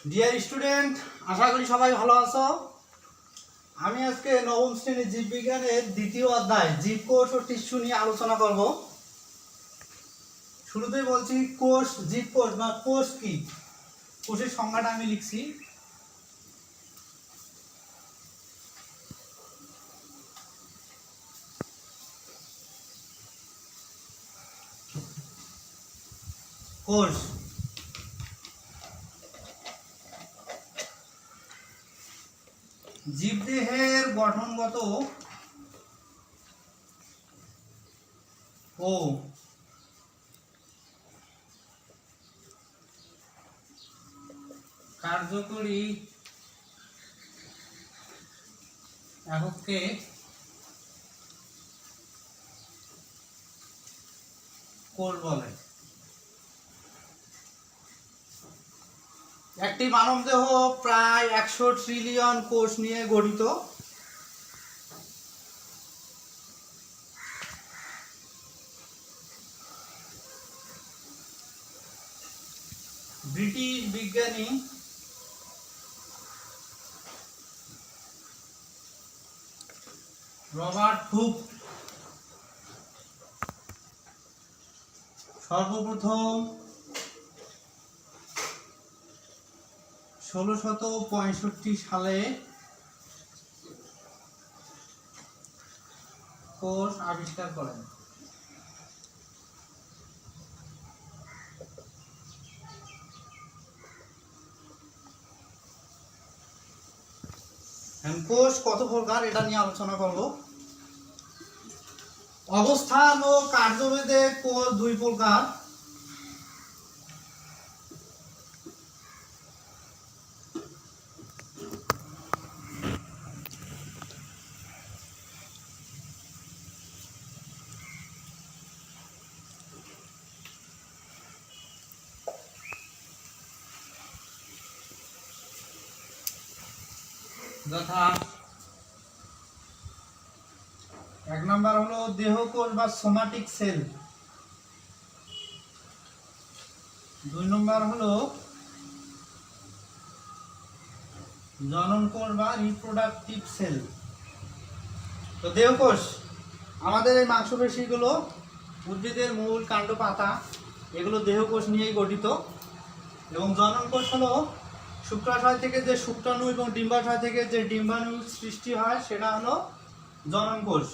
Dear student, আশা করি সবাই ভালো আছো। আমি আজকে নবম শ্রেণীর জীববিজ্ঞানের দ্বিতীয় অধ্যায় জীবকোষ ও টিস্যু নিয়ে আলোচনা করব। শুরুতেই বলছি কোষ, জীবকোষ বা কোষ কি। কোষের সংজ্ঞাটা আমি লিখছি। কোষ জীবদেহের গঠনগত ও কার্যকরী এককে কোষ বলে। একটি মানবদেহ প্রায় 100 ট্রিলিয়ন কোষ নিয়ে গঠিত। ব্রিটিশ বিজ্ঞানী রবার্ট হুক সর্বপ্রথম 1665 সালে কোষ আবিষ্কার করেন। কোষ কত প্রকার এটা নিয়ে আলোচনা করব। অবস্থান ও কার্যভেদে কোষ দুই প্রকার। যথা এক নাম্বার হলো দেহকোষ বা সোমাটিক সেল, দুই নম্বর হলো জননকোষ বা রিপ্রোডাক্টিভ সেল। তো দেহকোষ আমাদের এই মাংসপেশিগুলো, উদ্ভিদের মূল, কাণ্ড, পাতা এগুলো দেহকোষ নিয়েই গঠিত। এবং জননকোষ হলো শুক্রাশয় থেকে যে শুক্রাণু এবং ডিম্বাশয় থেকে যে ডিম্বাণু সৃষ্টি হয় সেটা হলো জননকোষ।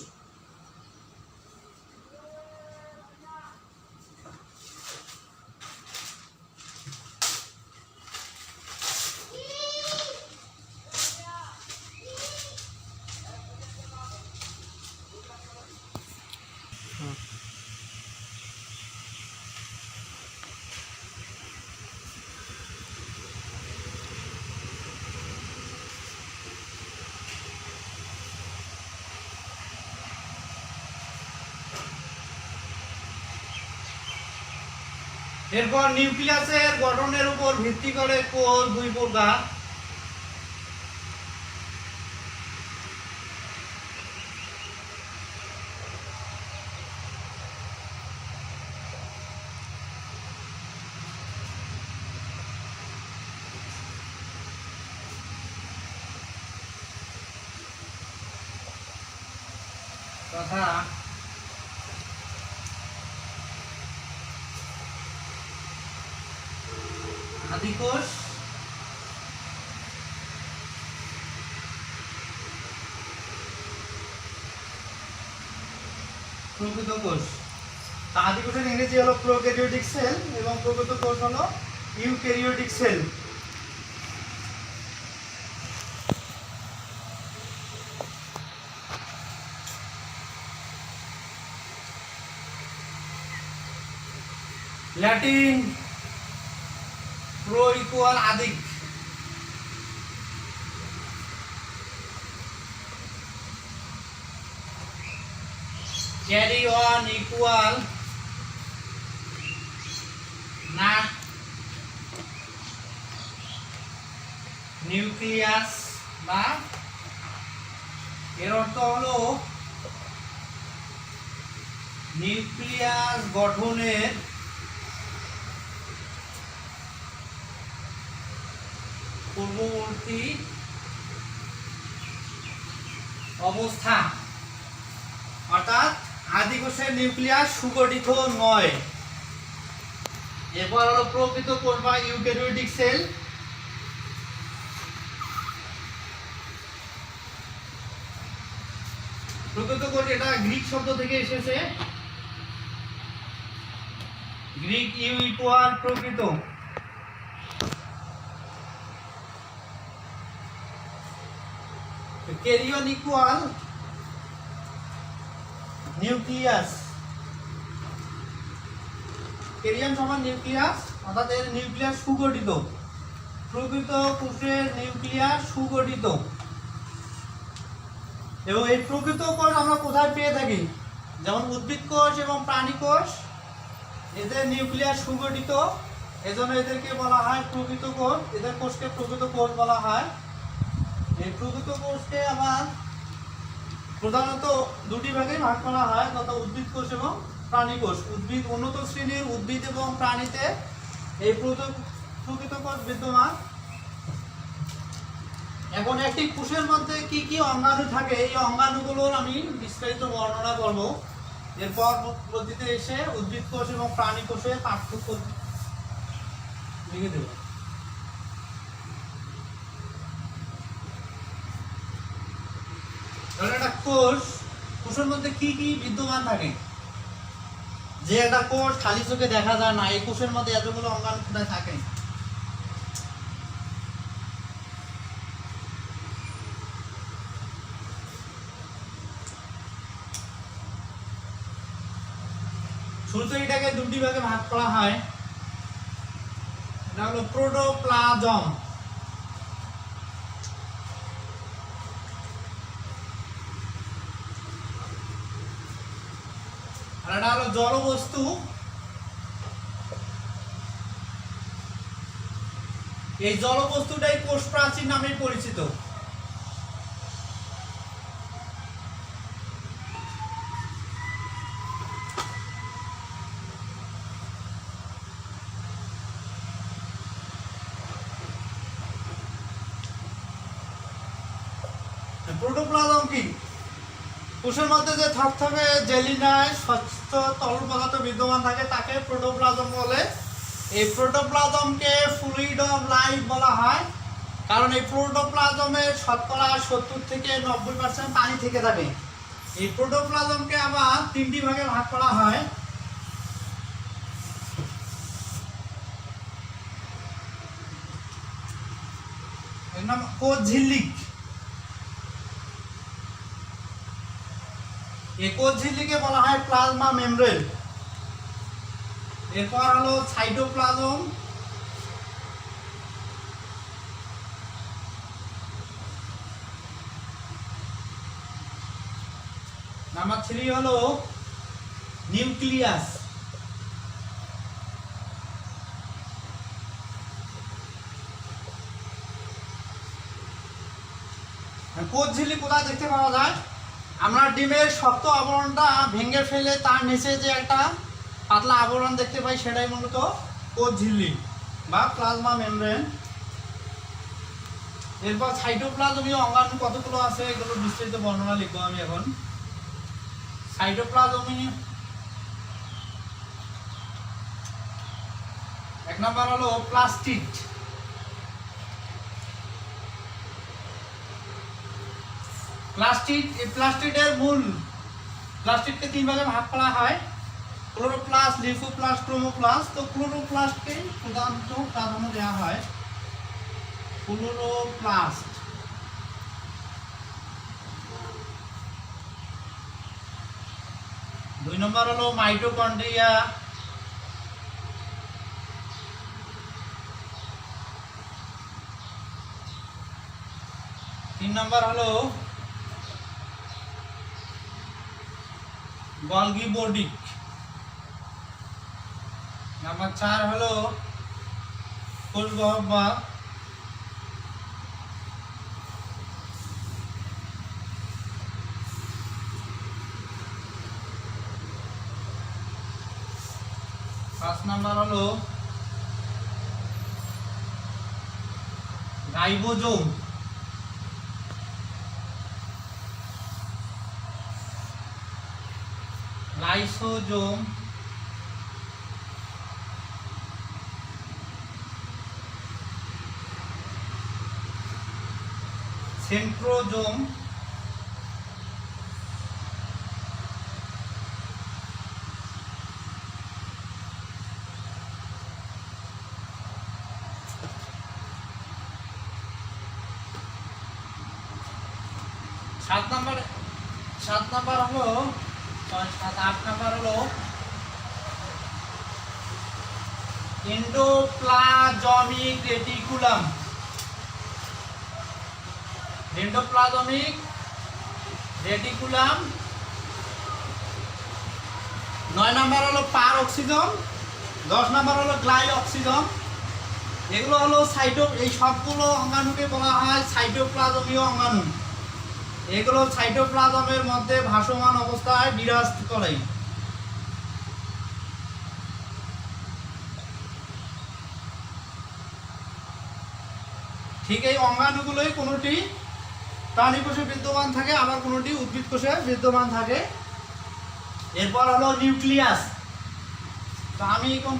এরপর নিউক্লিয়াসের গঠনের উপর ভিত্তি করে কোষ দুই প্রকার। তথা আদিকোষ, প্রকৃত কোষ। আদিকোষের ইংরেজি হলো প্রোক্যারিওটিক সেল এবং প্রকৃত কোষ হলো eukaryotic sell. Latin pro equal আদিক, ক্যারি অন ইকুয়াল না, নিউক্লিয়াস বা এর অর্থ হলো নিউক্লিয়াস গঠনের পূর্ববর্তী অবস্থা, অর্থাৎ আদি কোষের নিউক্লিয়াস সুগঠিত নয়। এরপর হলো প্রকৃত কোষ বা ইউক্যারিওটিক সেল। প্রকৃত কোষ এটা গ্রিক শব্দ থেকে এসেছে, গ্রিক ইউ ইকুয়াল প্রকৃত, ক্যারিয়ন ইকুয়াল নিউক্লিয়াস, ক্যারিয়ন সমান নিউক্লিয়াস, অর্থাৎ এর নিউক্লিয়াস সুগঠিত। প্রকৃত কোষের নিউক্লিয়াস সুগঠিত। এবং এই প্রকৃত কোষ আমরা কোথায় পেয়ে থাকি? যেমন উদ্ভিদ কোষ এবং প্রাণী কোষ, এদের নিউক্লিয়াস সুগঠিত, এজন্য এদেরকে বলা হয় প্রকৃত কোষ। এদের কোষকে প্রকৃত কোষ বলা হয়। এই প্রকৃত কোষকে আবার প্রধানত দুটি ভাগে ভাগ করা হয়, তথা উদ্ভিদ কোষ এবং প্রাণী কোষ। উদ্ভিদ, উন্নত শ্রেণীর উদ্ভিদ এবং প্রাণীতে এই প্রকৃত কোষ বিদ্যমান। এখন একটি কোষের মধ্যে কি কি অঙ্গাণু থাকে, এই অঙ্গাণুগুলোর আমি বিস্তারিত বর্ণনা করব। এরপর পদ্ধতিতে এসে উদ্ভিদ কোষ এবং প্রাণী কোষের পার্থক্য লিখে দেব। একটা কোষের মধ্যে কি কি বিদ্যমান থাকে? যে একটা কোষ খালি চোখে দেখা যায় না, এই কোষের মধ্যে এতগুলো অঙ্গাণু কোথায় থাকে? শুরুতে এটাকে দুটি ভাগে ভাগ করা হয়। এটা হলো প্রোটোপ্লাজম, আর এটা হলো জড়বস্তু। এই জড়বস্তুটাই কোষ প্রাচীর নামে পরিচিত। প্রোটোপ্লাজম কি? কোষের মধ্যে যে থকথকে জেলিনায় স্বচ্ছ তরল পদার্থ বিদ্যমান থাকে তাকে প্রোটোপ্লাজম বলে। এই প্রোটোপ্লাজমকে ফ্লুইড অফ লাইফ বলা হয়, কারণ এই প্রোটোপ্লাজমের শতকরা 70 থেকে 90% পানি থেকে থাকে। এই প্রোটোপ্লাজমকে আবার তিনটি ভাগে ভাগ করা হয়। এর নাম কোষ ঝিল্লি। এই কোষ ঝিল্লিকে বলা হয় প্লাজমা মেমব্রেন। এরপর হলো সাইটোপ্লাজম, নাম্বার 3 হলো নিউক্লিয়াস। কোষ ঝিল্লি কোথায় দেখতে পাওয়া যায়? আমরা ডিমের শক্ত আবরণটা ভেঙে ফেলে তার নিচে যে একটা পাতলা আবরণ দেখতে পাই, সেটাই মূলত কোষ ঝিল্লি বা প্লাজমা মেমব্রেন। এরপর সাইটোপ্লাজমীয় অঙ্গাণু কতগুলো আছে এগুলো বিস্তারিত বর্ণনা লিখবো আমি এখন। সাইটোপ্লাজমীয়, এক নম্বর হলো প্লাস্টিড। প্লাস্টিড, এই প্লাস্টিডের মূল, প্লাস্টিডকে তিন ভাগে ভাগ করা হয়: ক্লোরোপ্লাস্ট, লিফোপ্লাস্ট, ক্রোমোপ্লাস্ট। তো ক্লোরোপ্লাস্টকে প্রধানত প্রাধান্য দেওয়া হয়। ক্লোরোপ্লাস্ট, দুই নম্বর হলো মাইটোকন্ড্রিয়া, তিন নম্বর হলো গলগি বডি, নাম্বার 4 হলো কোষ গহ্বর, পাঁচ নাম্বার হলো রাইবোজোম, লাইসোজোম, সেন্ট্রোজোম, সাত নাম্বার হলো 8 নাম্বার হলো endoplasmic reticulum. Endoplasmic reticulum. 9 number হলো পার অক্সিজম, 10 নাম্বার হলো গ্লাই অক্সিজম। এগুলো হলো এই সবগুলো অঙ্গাণুকে বলা হয় সাইটোপ্লাজমীয় অঙ্গাণু। এগুলো সাইটোপ্লাজমের মধ্যে ভাসমান অবস্থায় বিরাজ করে। ঠিক এই অঙ্গাণুগুলোই কোনটি প্রাণী কোষে বিদ্যমান থাকে, আবার কোনটি উদ্ভিদ কোষে বিদ্যমান থাকে। এরপর হলো নিউক্লিয়াস। তো আমি এখন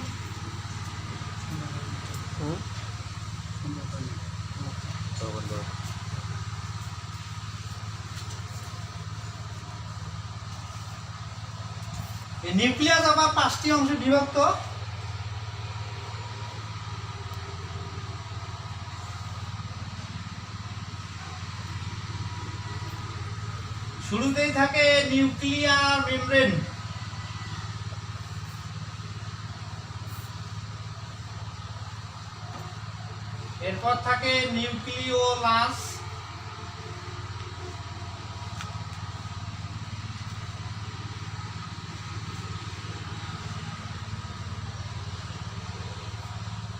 নিউক্লিয়াস আবার 5টি অংশে বিভক্ত। শুরুতেই থাকে নিউক্লিয়ার মেমব্রেন, এরপর থাকে নিউক্লিওলাস,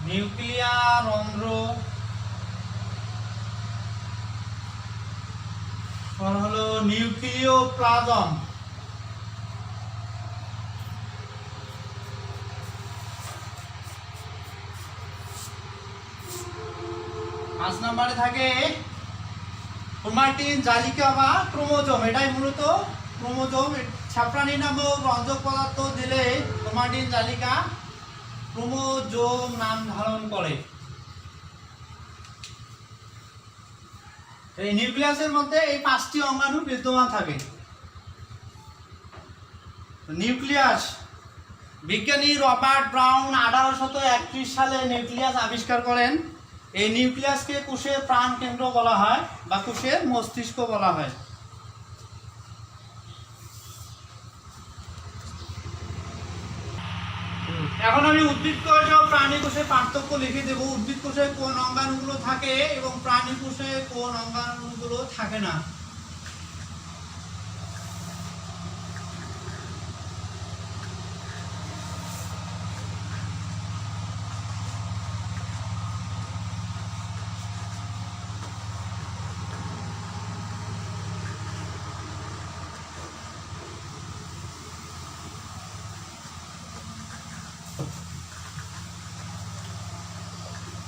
নিউক্লিয়ার রন্ধ্র, হলো নিউক্লিওপ্লাজম। পাঁচ নম্বরে থাকে ক্রোমাটিন জালিকা বা ক্রোমোজোম। এটাই মূলত ক্রোমোজোম। ছাপরানি নামক রঞ্জক পদার্থ দিলে ক্রোমাটিন জালিকা ক্রোমোজোম নাম ধারণ করে। এই নিউক্লিয়াসের মধ্যে এই 5টি অঙ্গাণু বিদ্যমান থাকে। নিউক্লিয়াস, বিজ্ঞানী রবার্ট ব্রাউন 1831 সালে নিউক্লিয়াস আবিষ্কার করেন। এই নিউক্লিয়াসকে কোষের প্রাণ কেন্দ্র বলা হয় বা কোষের মস্তিষ্ক বলা হয়। এখন আমি উদ্ভিদ কোষ ও প্রাণী কোষে পার্থক্য লিখে দেব। উদ্ভিদ কোষে কোন অঙ্গাণুগুলো থাকে এবং প্রাণী কোষে কোন অঙ্গাণুগুলো থাকে না।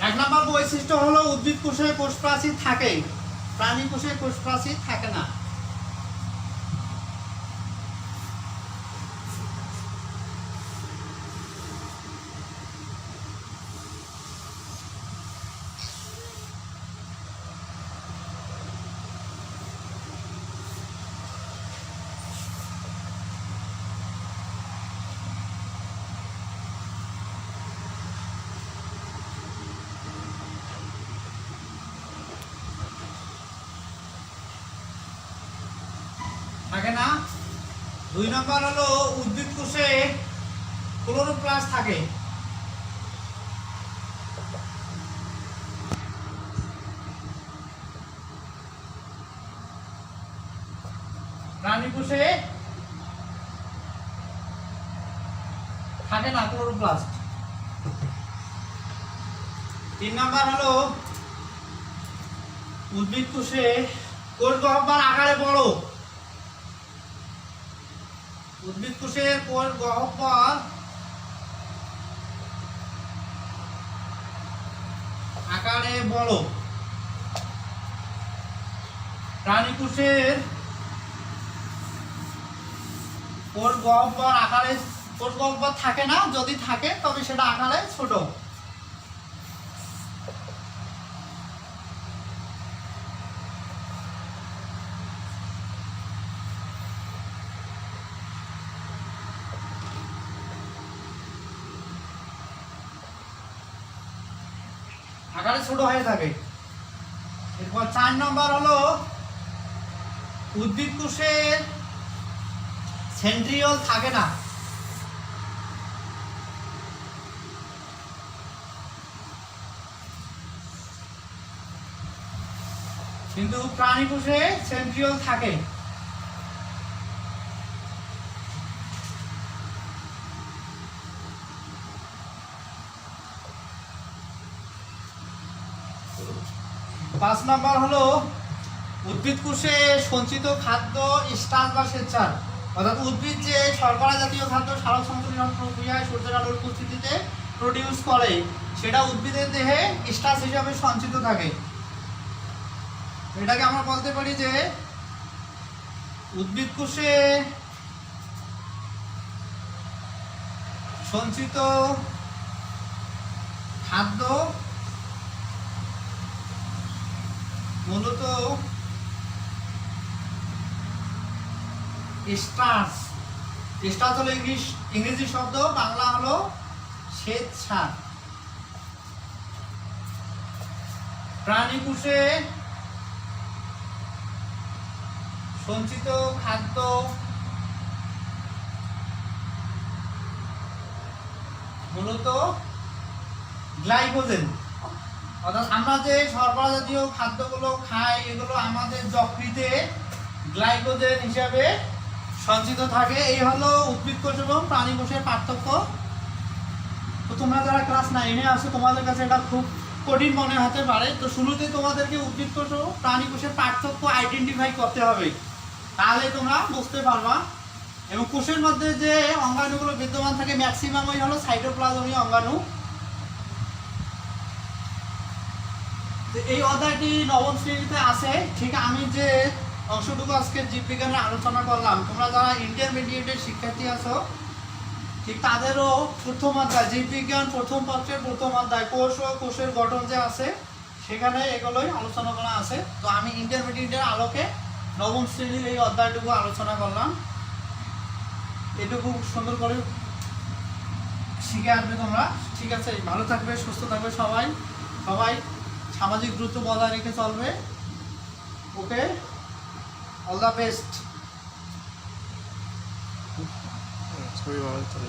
এক নম্বর বৈশিষ্ট্য হলো উদ্ভিদ কোষে কোষপ্রাচীর থাকে, প্রাণী কোষে কোষপ্রাচীর থাকে না। থাকে না। 2 নম্বর হলো উদ্ভিদ কোষে ক্লোরোপ্লাস্ট থাকে। প্রাণী কোষে থাকে না ক্লোরোপ্লাস্ট। 3 নম্বর হলো উদ্ভিদ কোষে কোষ গহ্বর আকারে বড়। উদ্ভিদ কোষের কোষ গহ্বর আকারে বড়। প্রাণী কোষের কোষ গহ্বর আকারে কোষ গহ্বর থাকে না, যদি থাকে তবে সেটা আকারে ছোট। আকারে ছোট হয়ে থাকে। এরপর 4 নম্বর হলো উদ্ভিদ কোষের সেন্ট্রিওল থাকে না। কিন্তু প্রাণী কোষে সেন্ট্রিওল থাকে। পাঁচ নম্বর হলো উদ্ভিদ কোষে সঞ্চিত খাদ্য স্টার্চ বা শ্বেতসার, অর্থাৎ উদ্ভিদ যে শর্করা জাতীয় খাদ্য সালোক সংশ্লেষণ প্রক্রিয়ায় সূর্যের আলোর উপস্থিতিতে প্রডিউস করে, সেটা উদ্ভিদের দেহে স্টার্চ হিসাবে সঞ্চিত থাকে। এটাকে আমরা বলতে পারি যে উদ্ভিদ কোষে সঞ্চিত খাদ্য মূলত স্টার্চ। স্টার্চ হলো ইংরেজি শব্দ, বাংলা হলো শ্বেতসার। প্রাণী কোষে সঞ্চিত খাদ্য মূলত গ্লাইকোজেন, অর্থাৎ আমরা যে শর্করা জাতীয় খাদ্যগুলো খাই এগুলো আমাদের যকৃতে গ্লাইকোজেন হিসাবে সঞ্চিত থাকে। এই হলো উদ্ভিদ কোষ এবং প্রাণী কোষের পার্থক্য। তো তোমরা যারা ক্লাস 9-এ আছো তোমাদের কাছে এটা খুব কঠিন মনে হতে পারে। তো শুরুতে তোমাদেরকে উদ্ভিদ কোষ ও প্রাণী কোষের পার্থক্য আইডেন্টিফাই করতে হবে, তাহলে তোমরা বুঝতে পারবা। এবং কোষের মধ্যে যে অঙ্গাণুগুলো বিদ্যমান থাকে ম্যাক্সিমামই হলো সাইটোপ্লাজমীয় অঙ্গাণু। তো এই অধ্যায়টি নবম শ্রেণীতে আছে। ঠিক আমি যে অংশটুকু আজকে জীববিজ্ঞানে আলোচনা করলাম, তোমরা যারা ইন্টারমিডিয়েটের শিক্ষার্থী আছো ঠিক তাদেরও প্রথম অধ্যায় জীববিজ্ঞান প্রথম পত্রের প্রথম অধ্যায় কোষ ও কোষের গঠন যে আছে সেখানে এগুলোই আলোচনা করা আছে। তো আমি ইন্টারমিডিয়েটের আলোকে নবম শ্রেণীর এই অধ্যায়টুকু আলোচনা করলাম। এটুকু সুন্দর করে শিখে আসবে তোমরা। ঠিক আছে, ভালো থাকবে, সুস্থ থাকবে সবাই। সবাই সামাজিক দূরত্ব বজায় রেখে চলবে। ওকে, অল দ্য বেস্ট। ছবি ভালো চলে